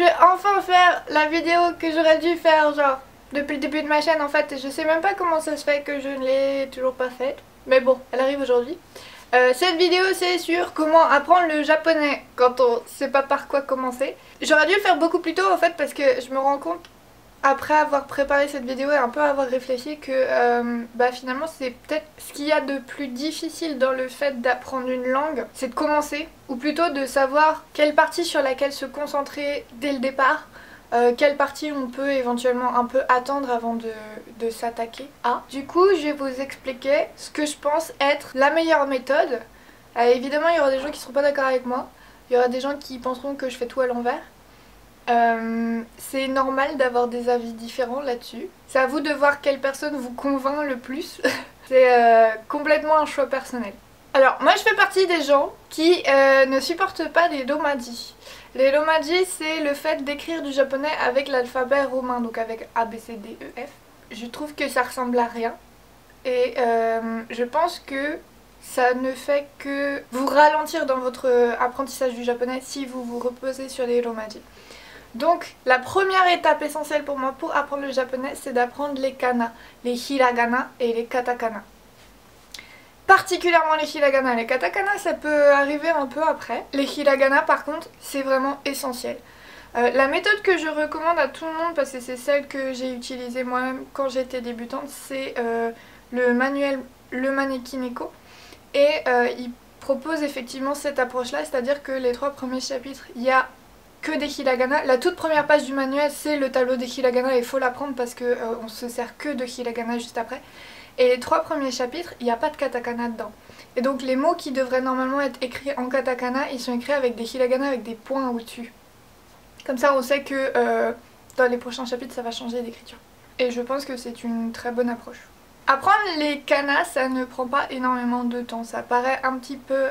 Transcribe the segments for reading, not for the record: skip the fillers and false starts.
vais enfin faire la vidéo que j'aurais dû faire genre depuis le début de ma chaîne en fait. Je sais même pas comment ça se fait que je ne l'ai toujours pas faite. Mais bon, elle arrive aujourd'hui. Cette vidéo c'est sur comment apprendre le japonais quand on sait pas par quoi commencer. J'aurais dû le faire beaucoup plus tôt en fait parce que je me rends compte après avoir préparé cette vidéo et un peu avoir réfléchi que finalement c'est peut-être ce qu'il y a de plus difficile dans le fait d'apprendre une langue, c'est de commencer, ou plutôt de savoir quelle partie sur laquelle se concentrer dès le départ, quelle partie on peut éventuellement un peu attendre avant de s'attaquer à. Du coup je vais vous expliquer ce que je pense être la meilleure méthode. Évidemment il y aura des gens qui ne seront pas d'accord avec moi, il y aura des gens qui penseront que je fais tout à l'envers. C'est normal d'avoir des avis différents là-dessus. C'est à vous de voir quelle personne vous convainc le plus. C'est complètement un choix personnel. Alors moi je fais partie des gens qui ne supportent pas les romaji. Les romaji c'est le fait d'écrire du japonais avec l'alphabet romain, donc avec A, B, C, D, E, F. Je trouve que ça ressemble à rien. Et je pense que ça ne fait que vous ralentir dans votre apprentissage du japonais si vous vous reposez sur les romaji. Donc la première étape essentielle pour moi pour apprendre le japonais, c'est d'apprendre les kana, les hiragana et les katakana. Particulièrement les hiragana, les katakana ça peut arriver un peu après. Les hiragana par contre c'est vraiment essentiel. La méthode que je recommande à tout le monde, parce que c'est celle que j'ai utilisée moi-même quand j'étais débutante, c'est le manuel Le Manekineko. Et il propose effectivement cette approche là, c'est-à-dire que les 3 premiers chapitres, il y a que des hiragana. La toute première page du manuel c'est le tableau des hiragana et il faut l'apprendre parce que on se sert que de hiragana juste après. Et les 3 premiers chapitres, il n'y a pas de katakana dedans. Et donc les mots qui devraient normalement être écrits en katakana, ils sont écrits avec des hiragana avec des points au-dessus. Comme ça on sait que dans les prochains chapitres ça va changer d'écriture. Et je pense que c'est une très bonne approche. Apprendre les kana ça ne prend pas énormément de temps. Ça paraît un petit peu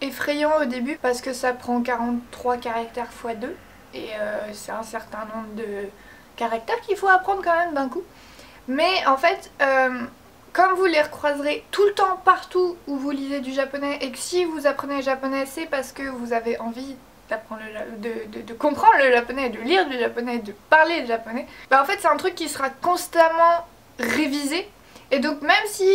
effrayant au début parce que ça prend 43 caractères x 2 et c'est un certain nombre de caractères qu'il faut apprendre quand même d'un coup. Mais en fait, comme vous les recroiserez tout le temps partout où vous lisez du japonais et que si vous apprenez le japonais c'est parce que vous avez envie d'apprendre de comprendre le japonais, de lire du japonais, de parler le japonais, en fait c'est un truc qui sera constamment révisé. Et donc même si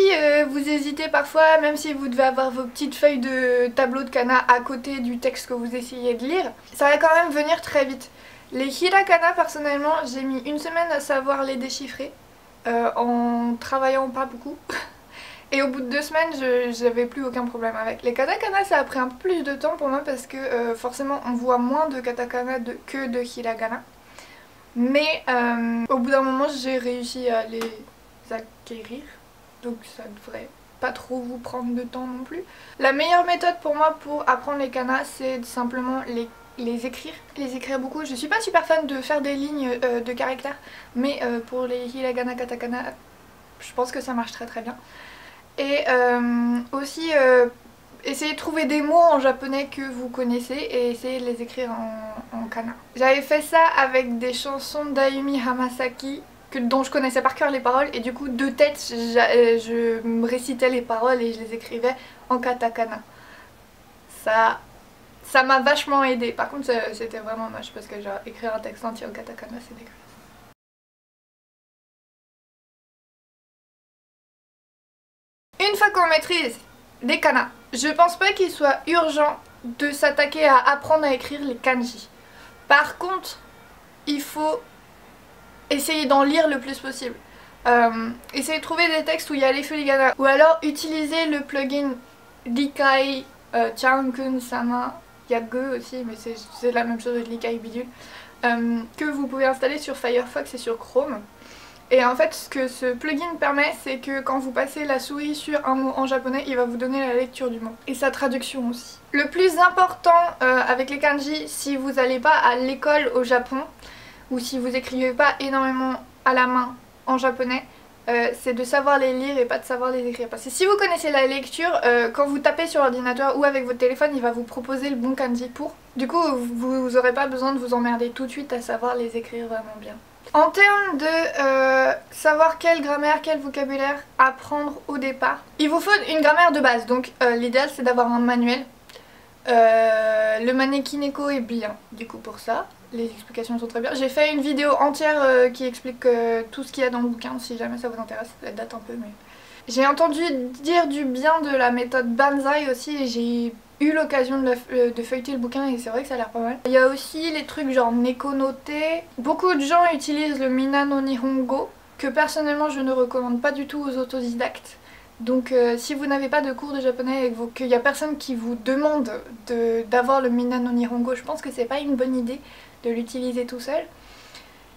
vous hésitez parfois, même si vous devez avoir vos petites feuilles de tableau de kana à côté du texte que vous essayez de lire, ça va quand même venir très vite. Les hiragana personnellement j'ai mis 1 semaine à savoir les déchiffrer en travaillant pas beaucoup. Et au bout de 2 semaines j'avais plus aucun problème avec. Les katakana ça a pris un peu plus de temps pour moi parce que forcément on voit moins de katakana que de hiragana. Mais au bout d'un moment j'ai réussi à les acquérir, donc ça devrait pas trop vous prendre de temps non plus. La meilleure méthode pour moi pour apprendre les kana c'est simplement les écrire beaucoup. Je suis pas super fan de faire des lignes de caractères, mais pour les hiragana, katakana je pense que ça marche très très bien. Et aussi essayez de trouver des mots en japonais que vous connaissez et essayez de les écrire en kana. J'avais fait ça avec des chansons d'Ayumi Hamasaki dont je connaissais par cœur les paroles et du coup de tête je me récitais les paroles et je les écrivais en katakana. Ça m'a vachement aidé. Par contre c'était vraiment moche parce que genre écrire un texte entier en katakana c'est dégueulasse. Une fois qu'on maîtrise les kana, je pense pas qu'il soit urgent de s'attaquer à apprendre à écrire les kanji. Par contre, il faut essayer d'en lire le plus possible. Essayez de trouver des textes où il y a les furigana. Ou alors utiliser le plugin Likai Chankun Sama. Il y a Ge aussi, mais c'est la même chose avec Likai Bidule. Que vous pouvez installer sur Firefox et sur Chrome. Et en fait ce que ce plugin permet c'est que quand vous passez la souris sur un mot en japonais il va vous donner la lecture du mot et sa traduction aussi. Le plus important avec les kanji si vous n'allez pas à l'école au Japon ou si vous écrivez pas énormément à la main en japonais c'est de savoir les lire et pas de savoir les écrire. Parce que si vous connaissez la lecture, quand vous tapez sur l'ordinateur ou avec votre téléphone il va vous proposer le bon kanji pour. Du coup vous n'aurez pas besoin de vous emmerder tout de suite à savoir les écrire vraiment bien. En termes de savoir quelle grammaire, quel vocabulaire apprendre au départ, il vous faut une grammaire de base. Donc l'idéal c'est d'avoir un manuel Le Manekineko est bien du coup pour ça. Les explications sont très bien. J'ai fait une vidéo entière qui explique tout ce qu'il y a dans le bouquin si jamais ça vous intéresse. Elle date un peu mais... J'ai entendu dire du bien de la méthode Banzai aussi et j'ai eu l'occasion de feuilleter le bouquin et c'est vrai que ça a l'air pas mal. Il y a aussi les trucs genre Nekonote. Beaucoup de gens utilisent le Mina no Nihongo que personnellement je ne recommande pas du tout aux autodidactes. Donc si vous n'avez pas de cours de japonais et qu'il n'y a personne qui vous demande d'avoir le Mina no Nihongo, je pense que c'est pas une bonne idée de l'utiliser tout seul.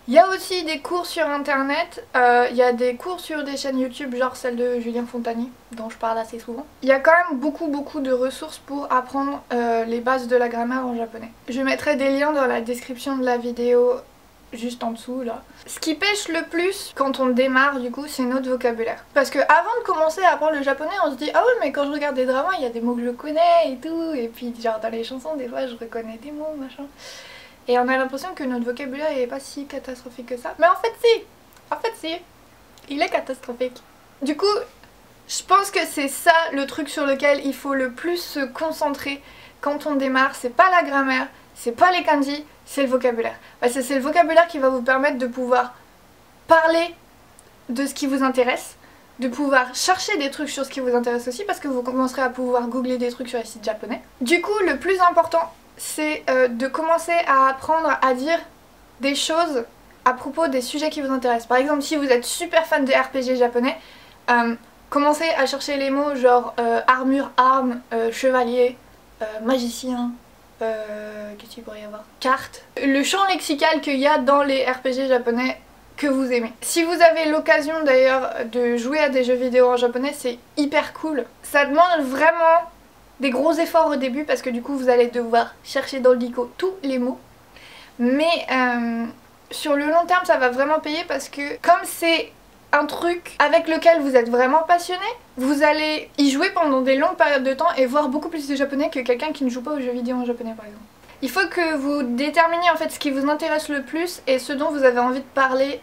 Il y a aussi des cours sur internet, il y a des cours sur des chaînes YouTube genre celle de Julien Fontanier dont je parle assez souvent. Il y a quand même beaucoup de ressources pour apprendre les bases de la grammaire en japonais. Je mettrai des liens dans la description de la vidéo juste en dessous là. Ce qui pêche le plus quand on démarre du coup c'est notre vocabulaire. Parce que avant de commencer à apprendre le japonais on se dit ah oui mais quand je regarde des dramas il y a des mots que je connais et tout et puis genre dans les chansons des fois je reconnais des mots machin. Et on a l'impression que notre vocabulaire est pas si catastrophique que ça. Mais en fait si, il est catastrophique. Du coup, je pense que c'est ça le truc sur lequel il faut le plus se concentrer quand on démarre. C'est pas la grammaire, c'est pas les kanji, c'est le vocabulaire. Parce que c'est le vocabulaire qui va vous permettre de pouvoir parler de ce qui vous intéresse, de pouvoir chercher des trucs sur ce qui vous intéresse aussi parce que vous commencerez à pouvoir googler des trucs sur les sites japonais. Du coup, le plus important, c'est de commencer à apprendre à dire des choses à propos des sujets qui vous intéressent. Par exemple, si vous êtes super fan des RPG japonais, commencez à chercher les mots genre armure, arme, chevalier, magicien, qu'est-ce qu'il pourrait y avoir, carte. Le champ lexical qu'il y a dans les RPG japonais que vous aimez. Si vous avez l'occasion d'ailleurs de jouer à des jeux vidéo en japonais, c'est hyper cool. Ça demande vraiment des gros efforts au début parce que du coup vous allez devoir chercher dans le dico tous les mots. Mais sur le long terme ça va vraiment payer parce que comme c'est un truc avec lequel vous êtes vraiment passionné, vous allez y jouer pendant des longues périodes de temps et voir beaucoup plus de japonais que quelqu'un qui ne joue pas aux jeux vidéo en japonais par exemple. Il faut que vous déterminiez en fait ce qui vous intéresse le plus et ce dont vous avez envie de parler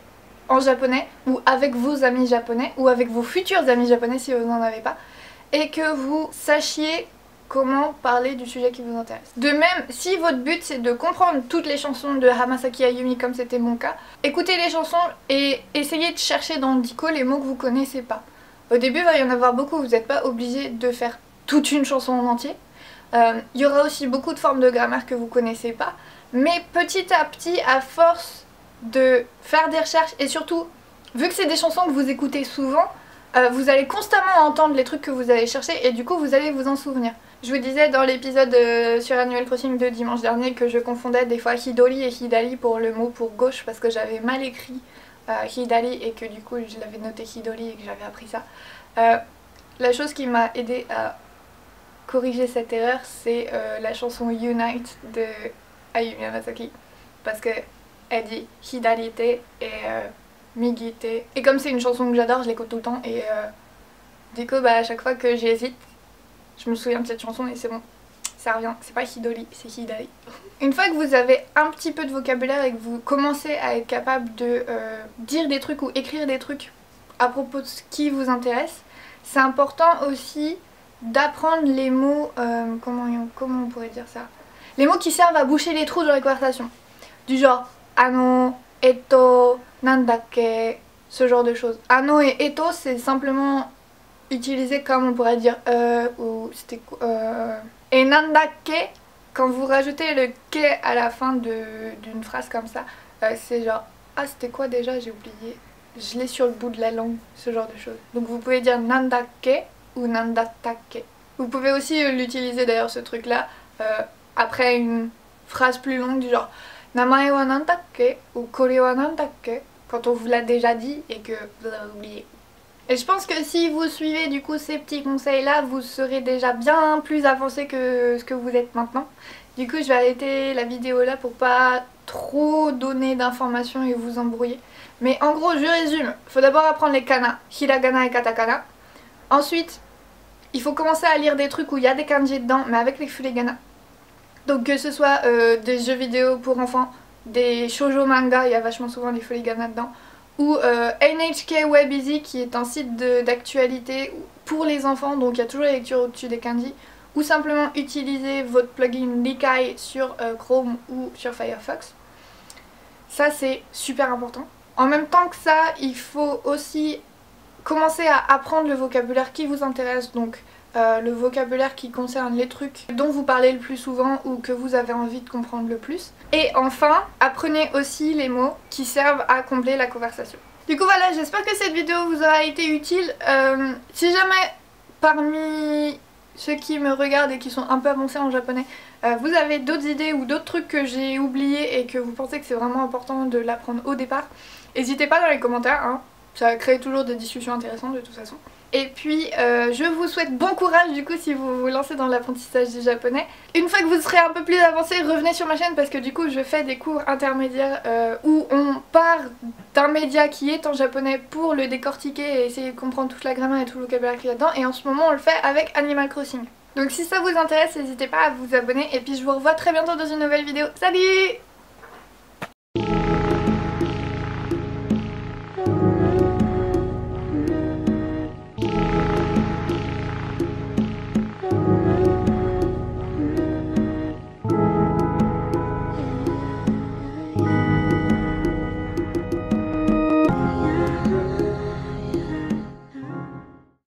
en japonais ou avec vos amis japonais ou avec vos futurs amis japonais si vous n'en avez pas et que vous sachiez comment parler du sujet qui vous intéresse. De même, si votre but c'est de comprendre toutes les chansons de Hamasaki Ayumi comme c'était mon cas, écoutez les chansons et essayez de chercher dans le dico les mots que vous connaissez pas. Au début il va y en avoir beaucoup, vous n'êtes pas obligé de faire toute une chanson en entier. Il y aura aussi beaucoup de formes de grammaire que vous connaissez pas, mais petit à petit, à force de faire des recherches et surtout, vu que c'est des chansons que vous écoutez souvent, vous allez constamment entendre les trucs que vous allez chercher et du coup vous allez vous en souvenir. Je vous disais dans l'épisode sur Animal Crossing de dimanche dernier que je confondais des fois Hidori et Hidari pour le mot pour gauche parce que j'avais mal écrit Hidari et que du coup je l'avais noté Hidori et que j'avais appris ça. La chose qui m'a aidé à corriger cette erreur c'est la chanson Unite de Ayumi Hamasaki parce que elle dit Hidarite et Migite et comme c'est une chanson que j'adore je l'écoute tout le temps et du coup à chaque fois que j'hésite je me souviens de cette chanson et c'est bon, ça revient, c'est pas Hidori, c'est Hidari. Une fois que vous avez un petit peu de vocabulaire et que vous commencez à être capable de dire des trucs ou écrire des trucs à propos de ce qui vous intéresse, c'est important aussi d'apprendre les mots, comment on pourrait dire ça, les mots qui servent à boucher les trous dans les conversations. Du genre ano, eto, nandake, ce genre de choses. Ano et eto c'est simplement utilisé comme on pourrait dire ou c'était et nandake quand vous rajoutez le ke à la fin d'une phrase comme ça c'est genre ah c'était quoi déjà j'ai oublié, je l'ai sur le bout de la langue, ce genre de choses. Donc vous pouvez dire nandake ou nandatake. Vous pouvez aussi l'utiliser d'ailleurs ce truc là après une phrase plus longue du genre namae wa nandake ou kore wa nandake quand on vous l'a déjà dit et que vous avez oublié. Et je pense que si vous suivez du coup ces petits conseils là, vous serez déjà bien plus avancé que ce que vous êtes maintenant. Du coup je vais arrêter la vidéo là pour pas trop donner d'informations et vous embrouiller. Mais en gros je résume, il faut d'abord apprendre les kana, hiragana et katakana. Ensuite il faut commencer à lire des trucs où il y a des kanji dedans mais avec les furigana. Donc que ce soit des jeux vidéo pour enfants, des shoujo manga, il y a vachement souvent des furigana dedans. Ou NHK Webeasy qui est un site d'actualité pour les enfants, donc il y a toujours la lecture au-dessus des kanji. ou simplement utiliser votre plugin Likai sur Chrome ou sur Firefox. Ça c'est super important. En même temps que ça, il faut aussi commencer à apprendre le vocabulaire qui vous intéresse, donc le vocabulaire qui concerne les trucs dont vous parlez le plus souvent ou que vous avez envie de comprendre le plus. Et enfin, apprenez aussi les mots qui servent à combler la conversation. Du coup voilà, j'espère que cette vidéo vous aura été utile. Si jamais parmi ceux qui me regardent et qui sont un peu avancés en japonais, vous avez d'autres idées ou d'autres trucs que j'ai oubliés et que vous pensez que c'est vraiment important de l'apprendre au départ, n'hésitez pas dans les commentaires, hein. Ça crée toujours des discussions intéressantes de toute façon. Et puis je vous souhaite bon courage du coup si vous vous lancez dans l'apprentissage du japonais. Une fois que vous serez un peu plus avancé, revenez sur ma chaîne parce que du coup je fais des cours intermédiaires où on part d'un média qui est en japonais pour le décortiquer et essayer de comprendre toute la grammaire et tout le vocabulaire qu'il y a dedans. Et en ce moment on le fait avec Animal Crossing. Donc si ça vous intéresse, n'hésitez pas à vous abonner et puis je vous revois très bientôt dans une nouvelle vidéo. Salut!